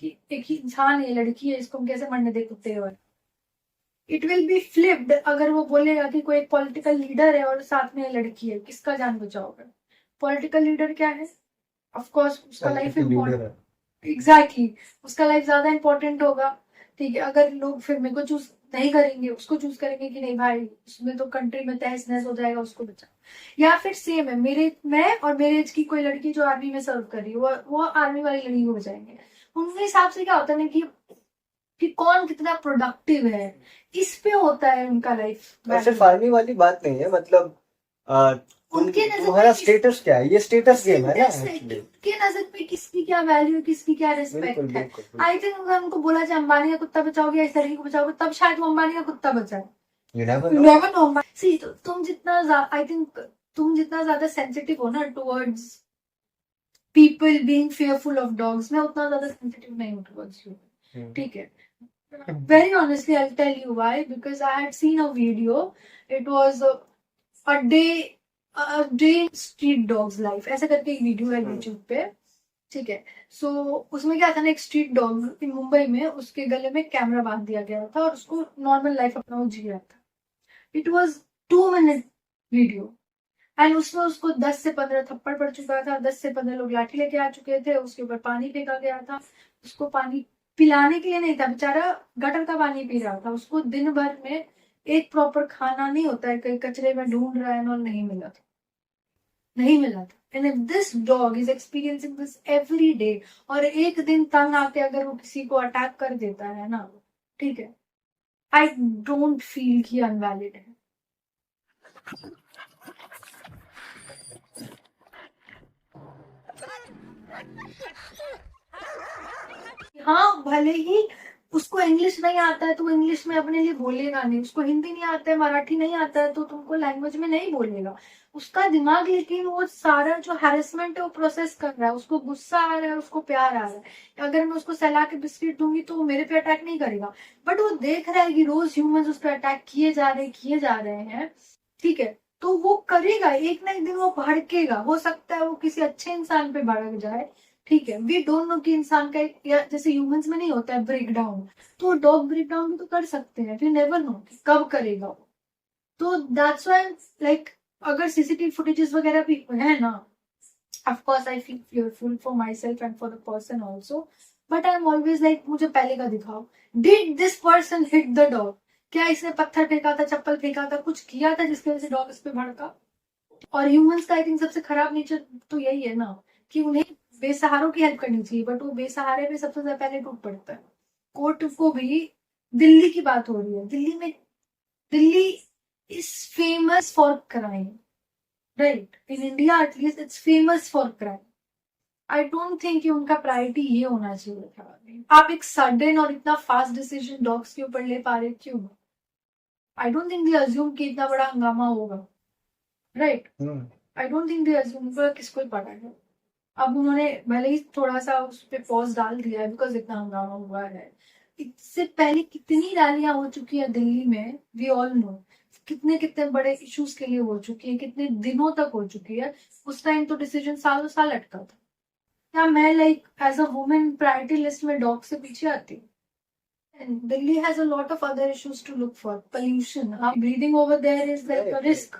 कि एक ही इंसान है, लड़की है, इसको हम कैसे मरने दे कुत्ते और। इट विल बी फ्लिप्ड अगर वो बोलेगा कि कोई एक पॉलिटिकल लीडर है और साथ में लड़की है, किसका जान बचाओगे? पॉलिटिकल लीडर क्या है? ऑफ कोर्स उसका लाइफ इम्पोर्टेंट, एग्जैक्टली, उसका लाइफ ज्यादा इंपॉर्टेंट होगा। ठीक है, अगर लोग फिर मेरे को चूज नहीं करेंगे, उसको चूज करेंगे कि नहीं भाई उसमें तो कंट्री में तहस नहस हो जाएगा, उसको बचा। या फिर सेम है, मैं और मेरे एज की कोई लड़की जो आर्मी में सर्व कर रही है, वो आर्मी वाली लड़की को बचाएंगे। उनके हिसाब से क्या होता है ना कि कौन कितना प्रोडक्टिव है, इस पे होता है उनका लाइफ। सिर्फ आर्मी वाली बात नहीं है, मतलब उनके नजर तुम्हारा स्टेटस क्या है, ये स्टेटस गेम है ना एक्चुअली। उनके नजर पे किसकी क्या वैल्यू है, किसकी क्या रिस्पेक्ट है। आई थिंक अगर उनको बोला जाए अंबानी का कुत्ता बचाओगे या इस लड़की को बचाओगे, तब शायद वो अंबानी का कुत्ता बचाए। You never know. See, तुम जितना ज्यादा सेंसिटिव हो ना towards people being fearful of dogs, मैं उतना ज्यादा सेंसिटिव नहीं हूँ टुवर्ड्स यू, ठीक है। Very honestly, I'll tell you why. Because I had seen a video. It was a day in street dogs life. ऐसा करके एक वीडियो है YouTube पे, ठीक है। सो उसमें क्या था ना, एक स्ट्रीट डॉग इन मुंबई में, उसके गले में कैमरा बांध दिया गया था और उसको नॉर्मल लाइफ अपना वो जी रहा था। It was 2 minute video, and उसमें उसको 10 से 15 थप्पड़ पड़ चुका था, 10 से 15 लोग लाठी लेके आ चुके थे, उसके ऊपर पानी फेंका गया था, उसको पानी पिलाने के लिए नहीं था, बेचारा गटर का पानी पी रहा था, उसको दिन भर में एक प्रॉपर खाना नहीं होता है, कहीं कचरे में ढूंढ रहा है, और नहीं मिला था। And if this dog is experiencing this every day, और एक दिन तंग आके अगर वो किसी को अटैक कर देता है ना, ठीक है, आई डोंट फील कि अनवैलिड है। हाँ, भले ही उसको इंग्लिश नहीं आता है तो वो इंग्लिश में अपने लिए बोलेगा नहीं, उसको हिंदी नहीं आता है, मराठी नहीं आता है तो तुमको लैंग्वेज में नहीं बोलेगा। उसका दिमाग, लेकिन वो सारा जो हैरेसमेंट है वो प्रोसेस कर रहा है, उसको गुस्सा आ रहा है, उसको प्यार आ रहा है। अगर मैं उसको सहला के बिस्किट दूंगी तो वो मेरे पे अटैक नहीं करेगा, बट वो देख रहा है कि रोज ह्यूमंस उस पर अटैक किए जा रहे हैं, ठीक है, तो वो करेगा, एक ना एक दिन वो भड़केगा। हो सकता है वो किसी अच्छे इंसान पे भड़क जाए, ठीक है, वी डोंट नो कि इंसान का या जैसे ह्यूमंस में नहीं होता है ब्रेक डाउन, तो डॉग ब्रेक डाउन भी तो कर सकते हैं, फिर नेवर नो कब करेगा वो। तो दैट्स व्हाई लाइक अगर सीसीटीवी फुटेजेस वगैरह भी है ना, of course I feel fearful for myself and for the person also, but I'm always like मुझे पहले का दिखाओ, did this person hit the dog? क्या इसने पत्थर फेंका था, चप्पल फेंका था, कुछ किया था जिसकी वजह से डॉग इस पे भड़का? और ह्यूमंस का आई थिंक सबसे खराब नेचर तो यही है ना कि उन्हें बेसहारों की हेल्प करनी चाहिए, बट वो बेसहारे पे सबसे पहले टूट पड़ता है। कोर्ट को भी, दिल्ली की बात हो रही है, Delhi is famous for crime, right? In India at least it's famous for crime. I don't think कि उनका प्रायोरिटी ये होना चाहिए था। आप एक सडन और इतना फास्ट डिसीजन डॉग्स के ऊपर ले पा रहे, क्यों? आई डोंट थिंक दे अज्यूम कि इतना बड़ा हंगामा होगा, right? I don't think they assume, किसको ही पता है। अब उन्होंने भले ही थोड़ा सा उस पर पॉज डाल दिया है बिकॉज इतना हंगामा हुआ है। इससे पहले कितनी रैलियां हो चुकी है दिल्ली में, वी ऑल नो, कितने कितने बड़े इश्यूज के लिए हो चुकी है, कितने दिनों तक हो चुकी है। उस टाइम तो डिसीजन सालों साल अटका था। क्या मैं like as a women priority list में डॉग से पीछे आती? And Delhi has a lot of other issues to look for. Pollution, breathing over there is like a risk.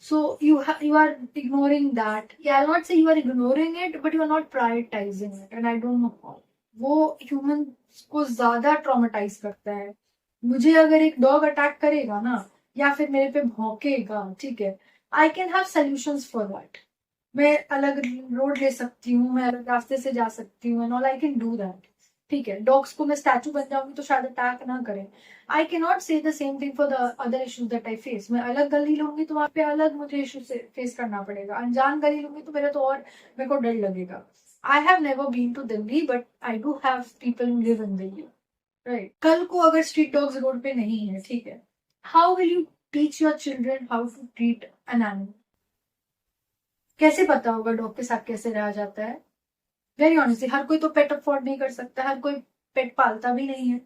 So you are ignoring that. Yeah, I'll not say you are ignoring it, but you are not prioritizing it, and I don't know how. वो humans को ज्यादा traumatise करता है। मुझे अगर एक dog attack करेगा ना, या फिर मेरे पे भौंकेगा, ठीक है, I can have solutions for that. मैं अलग रोड ले सकती हूँ, मैं अलग रास्ते से जा सकती हूँ, and all I can do that, ठीक है। डॉग्स को मैं स्टैचू बन जाऊंगी तो शायद अटैक ना करें। आई कैन नॉट से the same thing for the other issues that I face. मैं अलग गली लूंगी तो वहां पे अलग मुझे इशू से फेस करना पड़ेगा। अनजान गली लूंगी तो मेरा तो और मेरे को डर लगेगा। I have never been to Delhi, but I do have people who live in Delhi, right? कल को अगर स्ट्रीट डॉग्स रोड पे नहीं है, ठीक है, how will you teach your children how to treat an animal? कैसे पता होगा डॉग के साथ कैसे रहा जाता है? वेरी ऑनेस्टली, हर कोई तो पेट अफोर्ड नहीं कर सकता, हर कोई पेट पालता भी नहीं है।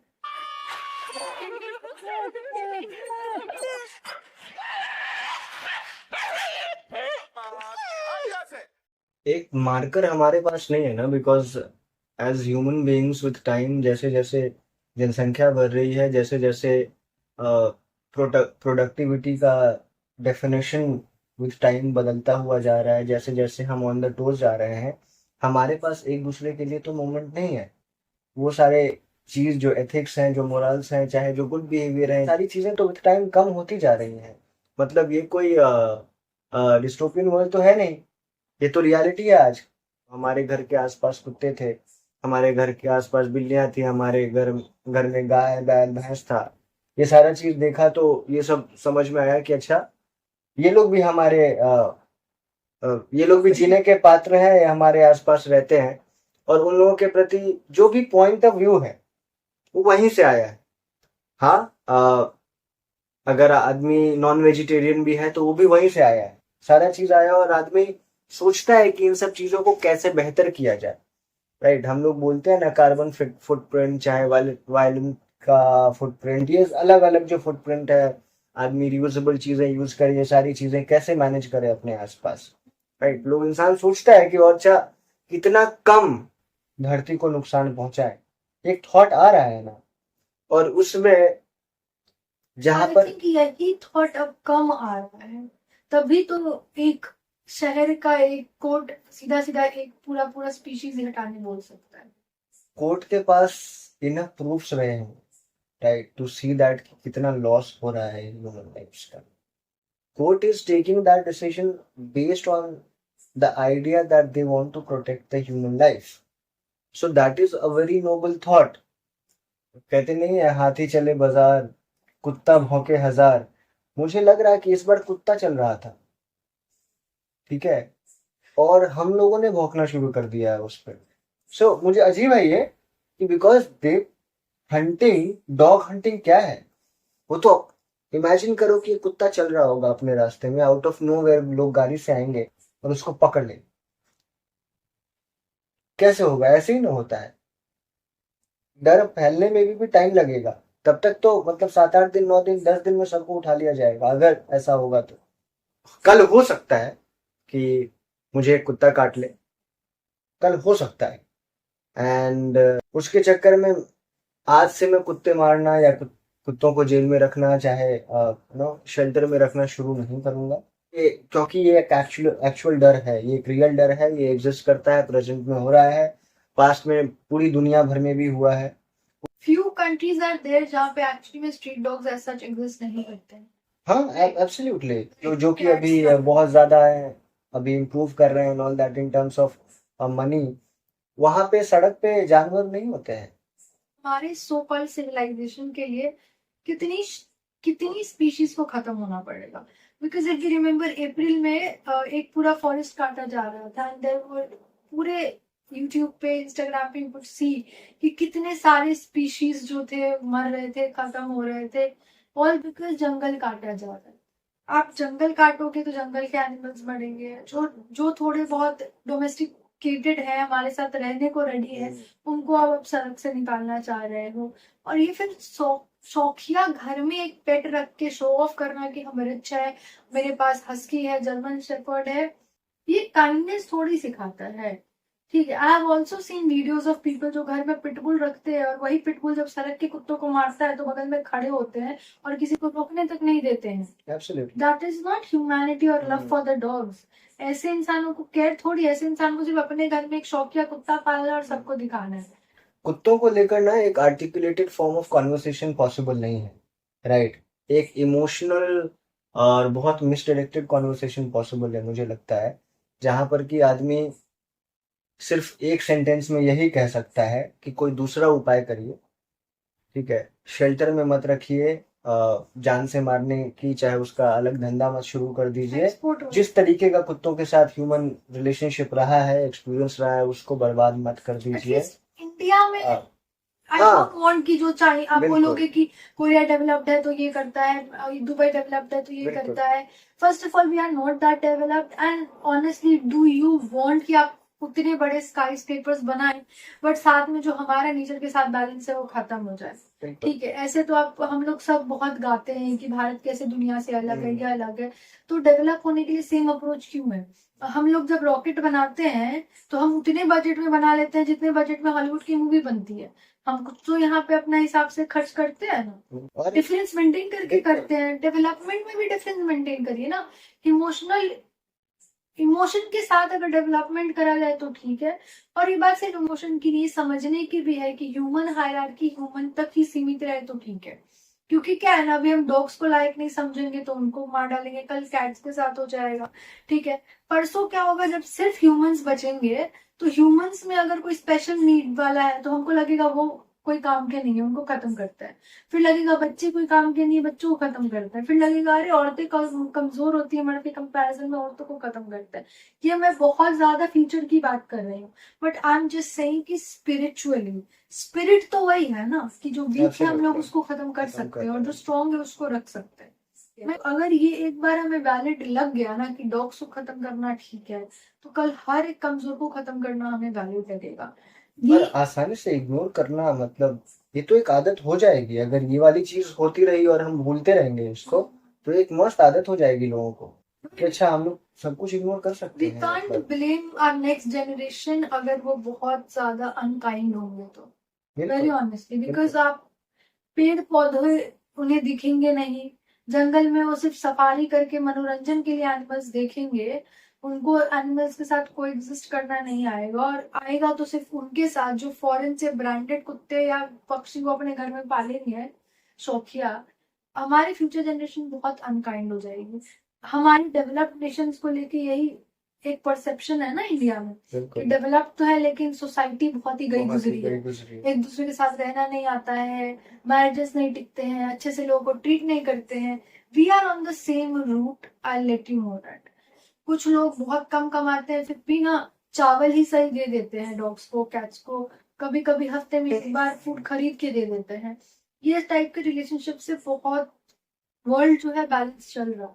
एक मार्कर हमारे पास नहीं है ना, because as human beings with time, जैसे जैसे जनसंख्या बढ़ रही है, जैसे जैसे प्रोडक्टिविटी का डेफिनेशन विथ टाइम बदलता हुआ जा रहा है, जैसे जैसे हम ऑन द टोज जा रहे हैं, हमारे पास एक दूसरे के लिए तो मोमेंट नहीं है। वो सारे चीज जो एथिक्स हैं, जो मोरल्स हैं, चाहे जो गुड बिहेवियर है, सारी चीजें तो विथ टाइम कम होती जा रही हैं। मतलब ये कोई डिस्टोपियन वर्ल्ड तो है नहीं, ये तो रियलिटी है। आज हमारे घर के आसपास कुत्ते थे, हमारे घर के आसपास बिल्लियां थी, हमारे घर में गाय बैल भैंस था। ये सारा चीज देखा तो ये सब समझ में आया कि अच्छा, ये लोग भी ये लोग भी जीने के पात्र हैं, हमारे आसपास रहते हैं, और उन लोगों के प्रति जो भी पॉइंट ऑफ व्यू है वो वहीं से आया है। हाँ, अगर आदमी नॉन वेजिटेरियन भी है तो वो भी वहीं से आया है, सारा चीज आया, और आदमी सोचता है कि इन सब चीजों को कैसे बेहतर किया जाए, राइट? हम लोग बोलते हैं ना, कार्बन फुटप्रिंट, चाहे वायलिन का फुटप्रिंट, ये अलग अलग जो फुटप्रिंट है, आदमी रियूजेबल चीजें यूज करे, ये सारी चीजें कैसे मैनेज करे अपने आसपास, राइट? लोग, इंसान सोचता है कि और अच्छा कितना कम धरती को नुकसान पहुंचाए, एक थॉट आ रहा है ना, और उसमें जहां पर यही थॉट अब कम आ रहा है, तभी तो एक शहर का एक कोर्ट सीधा सीधा एक पूरा स्पीशीज हटाने बोल सकता है। कोर्ट के पास इनफ प्रूफ्स रहे हैं, राइट, टू सी दैट कितना लॉस हो रहा है ह्यूमन लाइफ्स का। Court is taking that decision based on the idea that they want to protect the human life. So that is a very noble thought. कहते नहीं है, हाथी चले बाजार, कुत्ता भौंके हजार। मुझे लग रहा है कि इस बार कुत्ता चल रहा था, ठीक है, और हम लोगों ने भौंकना शुरू कर दिया है उस पर। सो मुझे अजीब है ये कि because they hunting, dog hunting क्या है? वो तो इमेजिन करो कि कुत्ता चल रहा होगा अपने रास्ते में, आउट ऑफ नोवेयर लोग गाड़ी से आएंगे और उसको पकड़ लेंगे। कैसे होगा? ऐसे ही ना होता है। डर फैलने में भी टाइम लगेगा, तब तक तो मतलब 7-8 दिन, 9 दिन, 10 दिन में सबको उठा लिया जाएगा अगर ऐसा होगा तो। कल हो सकता है कि मुझे एक कुत्ता काट ले, कल हो सकता है, एंड उसके चक्कर में आज से मैं कुत्ते मारना या कुत्तों को जेल में रखना, चाहे शेल्टर में रखना शुरू नहीं करूंगा। क्योंकि ये एक एक्चुअल डर है, ये एक रियल डर है, ये एग्जिस्ट करता है, प्रेजेंट में हो रहा है, पास्ट में पूरी दुनिया भर में भी हुआ है। few countries are there जहाँ पे एक्चुअली में street dogs as such exist नहीं करते हैं। हाँ, एब्सोल्युटली, जो कि Cats अभी का बहुत ज्यादा है, अभी इम्प्रूव कर रहे हैं all that in terms of money. वहां पे सड़क पे जानवर नहीं होते हैं। हमारे सो कॉल्ड सिविलाइजेशन के लिए कितनी कितनी स्पीशीज को खत्म होना पड़ेगा। बिकॉज इफ यू रिमेम्बर अप्रैल में एक पूरा फॉरेस्ट काटा जा रहा था एंड देयर वर पूरे यूट्यूब पे इंस्टाग्राम पे यू कुड सी कि कितने सारे स्पीशीज जो थे मर रहे थे, खत्म हो रहे थे, ऑल बिकॉज जंगल काटा जा रहा है। आप जंगल काटोगे तो जंगल के एनिमल्स मरेंगे, जो जो थोड़े बहुत डोमेस्टिकेटेड है, हमारे साथ रहने को रेडी है, उनको आप सड़क से निकालना चाह रहे हो। और ये फिर शौकिया घर में एक पेट रख के शो ऑफ करना कि हम रिच है, मेरे पास हस्की है, जर्मन शेफर्ड है, ये काइंडनेस थोड़ी सिखाता है। ठीक है, I have also seen videos of people जो घर में पिटबुल रखते हैं और वही पिटबुल जब सड़क के कुत्तों को मारता है तो बगल में खड़े होते हैं और किसी को रोकने तक नहीं देते हैं। Absolutely, that is not humanity और लव फॉर द डॉग्स। ऐसे इंसानों को केयर थोड़ी, ऐसे इंसान को सिर्फ अपने घर में एक शौकिया कुत्ता पालना और सबको दिखाना है। कुत्तों को लेकर ना एक articulated form of conversation possible नहीं है, राइट? एक इमोशनल और बहुत मिसडायरेक्टेड कॉन्वर्सेशन पॉसिबल है, मुझे लगता है, जहां पर कि आदमी सिर्फ एक सेंटेंस में यही कह सकता है कि कोई दूसरा उपाय करिए, ठीक है, शेल्टर में मत रखिए, जान से मारने की चाहे उसका अलग धंधा मत शुरू कर दीजिए। एक्सपोर्ट हो जिस तरीके का कुत्तों के साथ ह्यूमन रिलेशनशिप रहा है, एक्सपीरियंस रहा है, उसको बर्बाद मत कर दीजिए। इंडिया में हाँ, आई हाँ, डोंट वांट कि जो चाहिए आप बिल्कुल, बोलोगे कि कोरिया डेवलप्ड है तो ये करता है, दुबई डेवलप्ड है तो ये बिल्कुल। करता है। First of all we are not that developed and honestly do you want कि आप उतने बड़े स्काई स्क्रेपर्स बनाएं बट साथ में जो हमारा नेचर के साथ बैलेंस है वो खत्म हो जाए। बिल्कुल। ठीक है, ऐसे तो आप हम लोग सब बहुत गाते हैं कि भारत कैसे दुनिया से अलग है, हम्म। ये अलग है, तो डेवलप होने के लिए सेम अप्रोच क्यों है? हम लोग जब रॉकेट बनाते हैं तो हम उतने बजट में बना लेते हैं जितने बजट में हॉलीवुड की मूवी बनती है। हम कुछ तो यहाँ पे अपना हिसाब से खर्च करते हैं ना, और डिफरेंस मेंटेन करके बिल्कुल। करते हैं। डेवलपमेंट में भी डिफरेंस मेंटेन करिए ना। इमोशन के साथ अगर डेवलपमेंट करा जाए तो ठीक है। और ये बात सिर्फ इमोशन की नहीं, समझने की भी है कि ह्यूमन हायरार्की ह्यूमन तक ही सीमित रहे तो ठीक है। क्योंकि क्या है ना, अभी हम डॉग्स को लायक नहीं समझेंगे तो उनको मार डालेंगे, कल कैट्स के साथ हो जाएगा। ठीक है, परसों क्या होगा जब सिर्फ ह्यूमंस बचेंगे, तो ह्यूमंस में अगर कोई स्पेशल नीड वाला है तो हमको लगेगा वो कोई काम के नहीं है, उनको खत्म करता है। फिर लगेगा बच्चे कोई काम के नहीं है, बच्चों को खत्म करता है। फिर लगेगा अरे औरतें कमजोर होती है, मर्द के कंपैरिजन में औरतों को खत्म करता है। ये मैं बहुत ज्यादा फ्यूचर की बात कर रही हूँ, but I am just saying कि स्पिरिचुअली स्पिरिट तो वही है ना कि जो वीक है हम लोग उसको खत्म कर सकते हैं और जो स्ट्रॉन्ग है उसको रख सकते हैं। मैं अगर ये एक बार हमें वैलिड लग गया ना कि डॉग्स को खत्म करना ठीक है, तो कल हर एक कमजोर को खत्म करना हमें वैलिड लगेगा। पर आसानी से इग्नोर करना, मतलब ये तो एक आदत हो जाएगी। अगर ये वाली चीज होती रही और हम भूलते रहेंगे इसको, तो एक मस्त आदत हो जाएगी लोगों को कि अच्छा हम लोग सब कुछ इग्नोर कर सकते वी हैं। कांट मतलब ब्लेम आवर नेक्स्ट जनरेशन अगर वो बहुत ज्यादा अनकाइंड होंगे तो, वेरी बिल्कुल, ऑनेस्टली, बिकॉज आप पेड़ पौधे उन्हें दिखेंगे नहीं, जंगल में वो सिर्फ सफारी करके मनोरंजन के लिए एनिमल्स देखेंगे, उनको एनिमल्स के साथ कोई एग्जिस्ट करना नहीं आएगा। और आएगा तो सिर्फ उनके साथ जो फॉरेन से ब्रांडेड कुत्ते या पक्षी को अपने घर में पालेंगे शौकिया। हमारी फ्यूचर जनरेशन बहुत अनकाइंड हो जाएगी। हमारी डेवलप्ड नेशंस को लेके यही एक परसेप्शन है ना इंडिया में कि बिल्कुल, डेवलप तो है लेकिन सोसाइटी बहुत ही गई बहुत ही गुजरी है, गई गुजरी है। एक दूसरे के साथ रहना नहीं आता है, मैरिजेस नहीं टिकते हैं, अच्छे से लोगों को ट्रीट नहीं करते हैं। We are on the same route, I let you know that. कुछ लोग बहुत कम कमाते हैं फिर भी ना चावल ही सही दे देते हैं डॉग्स को, कैट्स को, कभी कभी हफ्ते में एक बार फूड खरीद के दे देते हैं। ये टाइप के रिलेशनशिप से बहुत वर्ल्ड जो है बैलेंस चल रहा है।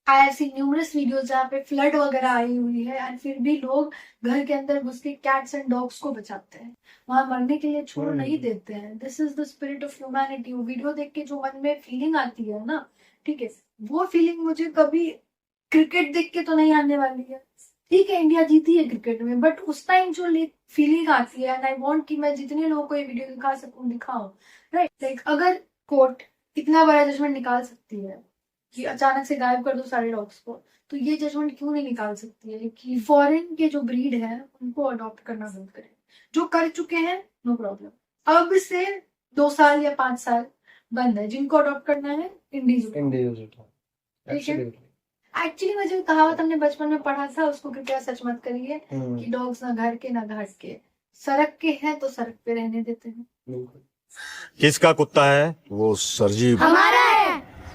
I have seen numerous videos जहाँ पे फ्लड वगैरह आई हुई है एंड फिर भी लोग घर के अंदर घुस के कैट्स एंड डॉग्स को बचाते हैं, वहां मरने के लिए छोड़ नहीं देते हैं। This is the spirit of humanity. वो वीडियो देख के जो मन में फीलिंग आती है ना, ठीक है, वो फीलिंग मुझे कभी क्रिकेट देख के तो नहीं आने वाली है। ठीक है, इंडिया जीती है क्रिकेट में, बट उस टाइम जो फीलिंग आती है एंड आई वांट कि मैं जितने लोगों को ये वीडियो दिखा सकूं दिखाऊं, राइट? लाइक अगर कोर्ट इतना बड़ा जजमेंट निकाल सकती है कि अचानक से गायब कर दो सारे डॉग्स को, तो ये जजमेंट क्यों नहीं निकाल सकती है कि फॉरेन के जो ब्रीड है उनको अडॉप्ट करना बंद करें? जो कर चुके हैं नो प्रॉब्लम, अब से 2 साल या 5 साल बंद है, जिनको अडॉप्ट करना है इंडीज उठाओ। इंडिविजुअल ठीक है। एब्सोल्युटली एक्चुअली मुझे कहावत हमने बचपन में पढ़ा था, उसको कृपया सच मत करिए कि डॉग्स ना घर के ना घाट के, सड़क के हैं तो सड़क पे रहने देते हैं। बिल्कुल। किसका कुत्ता है वो सरजी? हमारा